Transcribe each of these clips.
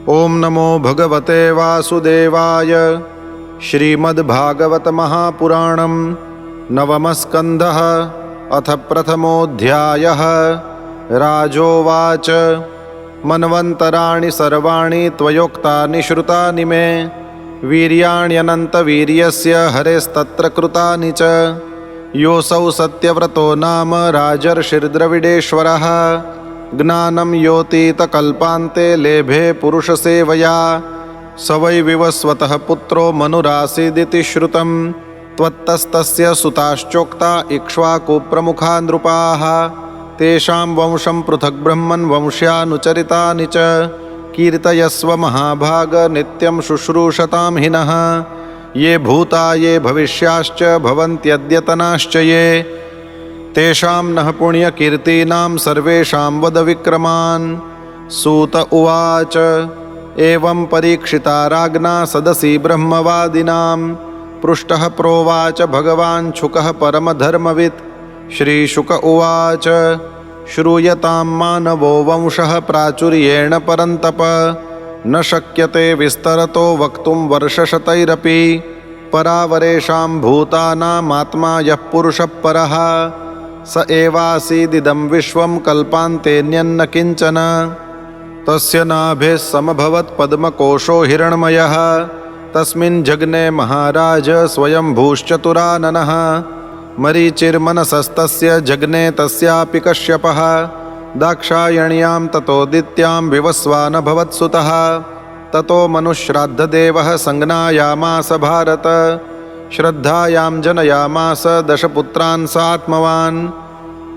ओम नमो भगवते वासुदेवाय। श्रीमद्भागवत महापुराणं नवमः स्कन्धः अथ प्रथमोऽध्यायः। राजोवाच मन्वन्तराणि सर्वाणि त्वयोक्तानि श्रुतानि मे वीर्याण्यनन्तवीर्यस्य हरेस्तत्र कृतानि च। योऽसौ सत्यव्रतो नाम राजर्षिर्द्रविडेश्वरः ज्ञानं योतीतकल्पान्ते लेभे पुरुषसेवया स वै विवस्वतः पुत्रो मनुरासीदिति श्रुतं। त्वत्तस्तस्य सुताश्चोक्ता इक्ष्वाकुप्रमुखा नृपाः तेषां वंशं पृथक् ब्रह्मन् वंश्यानुचरितानि च कीर्तयस्व महाभाग नित्यं शुश्रूषतां हिनः। ये भूता ये भविष्याश्च भवन्त्यद्यतनाश्च ये तेषां नः पुण्यकीर्तीनां सर्वेषां वद विक्रमान्। सूत उवाच एवं परीक्षिता राज्ञा सदसि ब्रह्मवादिनां पृष्टः प्रोवाच भगवान् शुकः परमधर्मवित्। श्रीशुक उवाच श्रूयतां मानवो वंशः प्राचुर्येण परन्तप न शक्यते विस्तरतो वक्तुं वर्षशतैरपि। परावरेषां भूतानामात्मा यः पुरुषः परः स एवासीदिदं विश्वं कल्पान्तेऽन्यन्न किञ्चन। तस्य नाभेः समभवत् पद्मकोशो हिरण्मयः तस्मिन् जग्ने महाराज स्वयंभूश्चतुराननः। मरीचिर्मनसस्तस्य जग्ने तस्यापि कश्यपः दाक्षायण्यां ततोदित्यां विवस्वानभवत्सुतः। ततो मनुश्राद्धदेवः संज्ञायामास भारत श्रद्धायां जनयामास दशपुत्रान् सात्मवान्।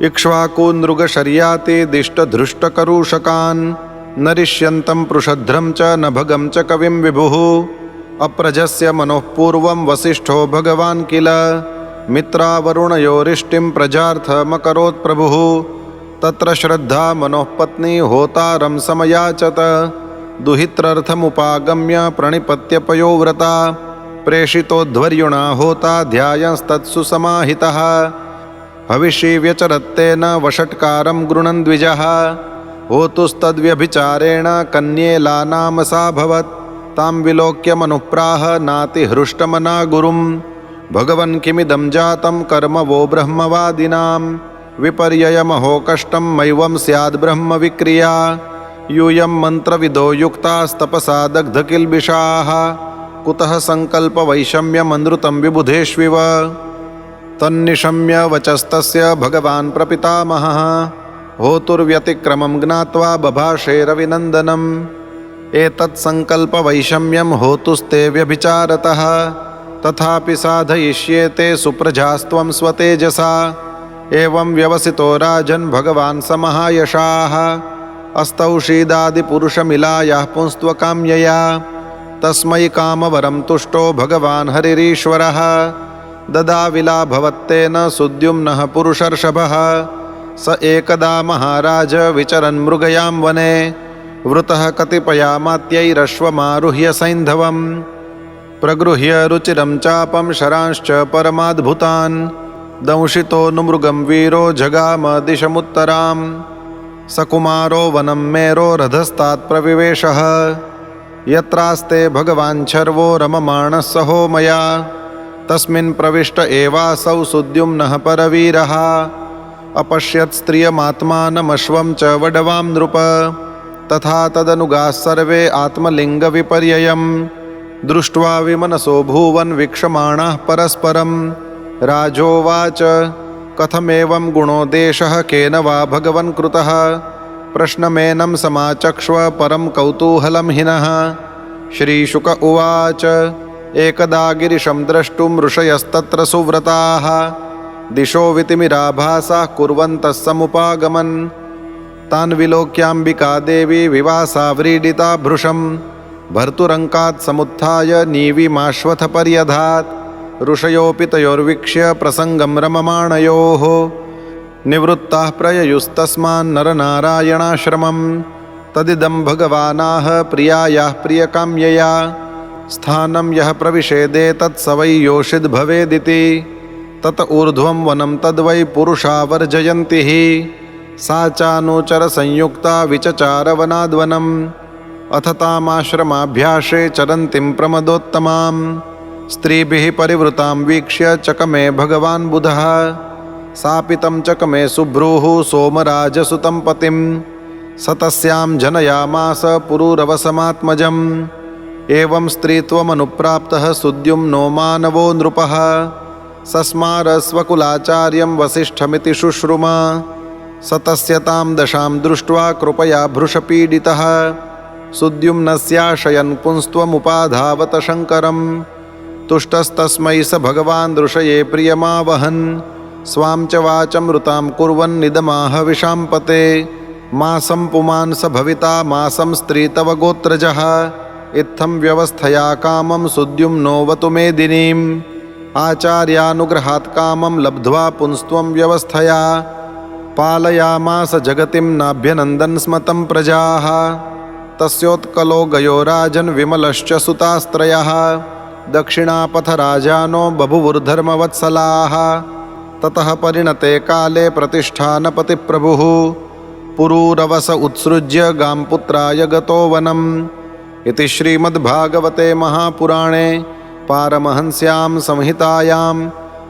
इक्ष्वाकुनृगशर्याति दिष्टधृष्टकरूषकान् नरिष्यन्तं पृषध्रं च नभगं च कविं विभुः। अप्रजस्य मनोः पूर्वं वसिष्ठो भगवान् किल मित्रावरुणयोरिष्टिं प्रजार्थमकरोत् प्रभुः। तत्र श्रद्धा मनोः पत्नी होतारं समयाचत दुहित्रर्थमुपागम्य प्रणिपत्य पयोव्रता। प्रेषितोध्वर्युणा होता ध्यायंस्तत्सु समाहितः हविषि व्यचरत्तेन वषट्कारं गृणन् द्विजः। होतुस्तद्व्यभिचारेण कन्येला नाम सा भवत् तां विलोक्य मनुप्राह नातिहृष्टमना गुरुं। भगवन् किमिदं जातं कर्म वो ब्रह्मवादिनां विपर्ययमहो कष्टं मैवं स्याद् ब्रह्मविक्रिया। यूयं मन्त्रविदो युक्तास्तपसा दग्धकिल्बिषाः कुतः सङ्कल्पवैषम्यमनृतं विबुधेष्विव। तन्निशम्य वचस्तस्य भगवान् प्रपितामहः होतुर्व्यतिक्रमं ज्ञात्वा बभाषे रविनन्दनम्। एतत्सङ्कल्पवैषम्यं होतुस्ते व्यभिचारतः तथापि साधयिष्येते सुप्रजास्त्वं स्वतेजसा। एवं व्यवसितो राजन् भगवान् समहायशाः अस्तौषीदादिपुरुषमिलायाः पुंस्त्वकाम्यया। तस्मै कामवरं तुष्टो भगवान् हरिरीश्वरः ददाविला भवत्तेन सुद्युम्नः पुरुषर्षभः। स एकदा महाराज विचरन् मृगयां वने वृतः कतिपयामात्यैरश्वमारुह्य सैन्धवम्। प्रगृह्य रुचिरं चापं शरांश्च परमाद्भुतान् दंशितोऽनुमृगं वीरो जगाम दिशमुत्तरां। सकुमारो वनं मेरो रथस्तात् प्रविवेशः यत्रास्ते भगवान् शर्वो रममाणः सहो मया। तस्मिन् प्रविष्ट एवासौ सुद्युम्नः परवीरः अपश्यत् स्त्रियमात्मानमश्वं च वडवां नृप। तथा तदनुगाः सर्वे आत्मलिङ्गविपर्ययं दृष्ट्वा विमनसो भूवन् वीक्षमाणाः परस्परं। राजोवाच कथमेवं गुणो देशः केन वा भगवन् कृतः। प्रश्नमेनं समाचक्ष्व परं कौतूहलं हिनः। श्रीशुक उवाच एकदा गिरिशं द्रष्टुं ऋषयस्तत्र सुव्रताः दिशो वितिमिराभासाः कुर्वन्तः समुपागमन्। तान् विलोक्याम्बिका देवी विवासा व्रीडिता भृशं भर्तुरङ्कात् समुत्थाय नीविमाश्वथ पर्यधात्। ऋषयोऽपि तयोर्वीक्ष्य प्रसङ्गं रममाणयोः निवृत्ताः प्रययुस्तस्मान्नरनारायणाश्रमं। तदिदं भगवानाह प्रियायाः प्रियकाम्यया स्थानं यः प्रविशेदेतत् स वै योषिद् भवेदिति। तत ऊर्ध्वं वनं तद्वै पुरुषा वर्जयन्ति हि। सा चानुचर संयुक्ता विचचार वनाद्वनम् अथ तामाश्रमाभ्यासे चरन्तीं प्रमदोत्तमां स्त्रीभिः परिवृतां वीक्ष्य चकमे भगवान् बुधः। सापि तं चकमे सुभ्रूः सोमराजसुतं पतिं स तस्यां जनयामास पुरूरवसमात्मजम्। एवं स्त्रीत्वमनुप्राप्तः सुद्युम्नो मानवो नृपः सस्मार स्वकुलाचार्यं वसिष्ठमिति शुश्रुम। स तस्य तां दशां दृष्ट्वा कृपया भृशपीडितः सुद्युम्नस्याशयन् पुंस्त्वमुपाधावत शङ्करम्। तुष्टस्तस्मै स भगवान् दृशये प्रियमावहन् स्वां च वाचमृतां कुर्वन्निदमाह विशाम्पते। मासं पुमान् स भविता मासं स्त्री तव गोत्रजः इत्थं व्यवस्थया कामं सुद्युम्नोऽवतु मेदिनीम्। आचार्यानुग्रहात् कामं लब्ध्वा पुंस्त्वं व्यवस्थया पालयामास जगतिं नाभ्यनन्दन् स्म तं प्रजाः। तस्योत्कलो गयो राजन् विमलश्च सुतास्त्रयः दक्षिणापथराजानो बभुवुर्धर्मवत्सलाः। ततः परिणते काले प्रतिष्ठानपतिप्रभुः पुरूरवस उत्सृज्य गाम्पुत्राय गतो वनम्। इति श्रीमद्भागवते महापुराणे पारमहंस्यां संहितायां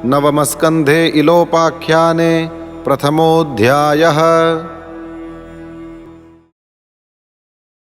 नवमस्कन्धे इलोपाख्याने प्रथमोऽध्यायः।